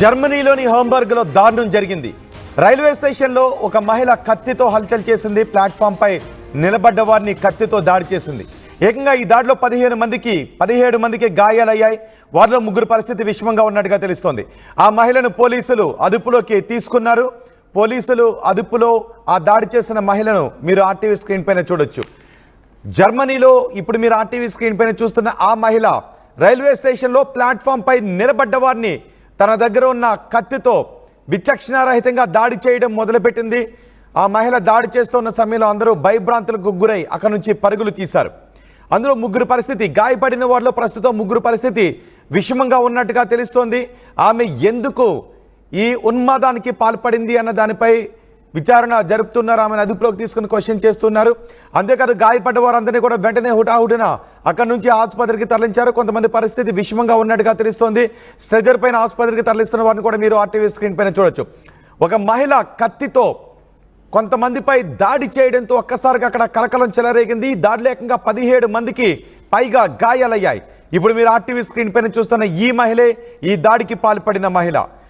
జర్మనీలోని హాంబర్గ్లో దారుణం జరిగింది. రైల్వే స్టేషన్లో ఒక మహిళ కత్తితో హల్చల్ చేసింది. ప్లాట్ఫామ్పై నిలబడ్డ వారిని కత్తితో దాడి చేసింది. ఏకంగా ఈ దాడిలో 17 మందికి గాయాలయ్యాయి. వారిలో 3 పరిస్థితి విషమంగా ఉన్నట్టుగా తెలుస్తోంది. ఆ మహిళను పోలీసులు అదుపులోకి తీసుకున్నారు. పోలీసులు అదుపులో ఆ దాడి చేసిన మహిళను మీరు ఆర్టీవీ స్క్రీన్ పైన చూడొచ్చు. జర్మనీలో ఇప్పుడు మీరు ఆర్టీవీ స్క్రీన్ పైన చూస్తున్న ఆ మహిళ రైల్వే స్టేషన్లో ప్లాట్ఫామ్పై నిలబడ్డ వారిని తన దగ్గర ఉన్న కత్తితో విచక్షణారహితంగా దాడి చేయడం మొదలుపెట్టింది. ఆ మహిళ దాడి చేస్తున్న సమయంలో అందరూ భయభ్రాంతులకు గురై అక్కడి నుంచి పరుగులు తీశారు. అందులో 3 పరిస్థితి, గాయపడిన వారిలో ప్రస్తుతం 3 పరిస్థితి విషమంగా ఉన్నట్టుగా తెలుస్తోంది. ఆమె ఎందుకు ఈ ఉన్మాదానికి పాల్పడింది అన్న దానిపై విచారణ జరుపుతున్నారు. ఆమెను అదుపులోకి తీసుకుని క్వశ్చన్ చేస్తున్నారు. అంతేకాదు గాయపడ్డ వారందరినీ కూడా వెంటనే హుటాహుటిన అక్కడి నుంచి ఆసుపత్రికి తరలించారు. కొంతమంది పరిస్థితి విషమంగా ఉన్నట్టుగా తెలుస్తోంది. స్ట్రెచర్ పైన ఆసుపత్రికి తరలిస్తున్న వారిని కూడా మీరు ఆర్టీవీ స్క్రీన్ పైన చూడొచ్చు. ఒక మహిళ కత్తితో కొంతమందిపై దాడి చేయడంతో ఒక్కసారిగా అక్కడ కలకలం చెలరేగింది. దాడిలో ఏకంగా 17 మందికి పైగా గాయాలయ్యాయి. ఇప్పుడు మీరు ఆర్టీవీ స్క్రీన్ పైన చూస్తున్న ఈ మహిళే ఈ దాడికి పాల్పడిన మహిళ.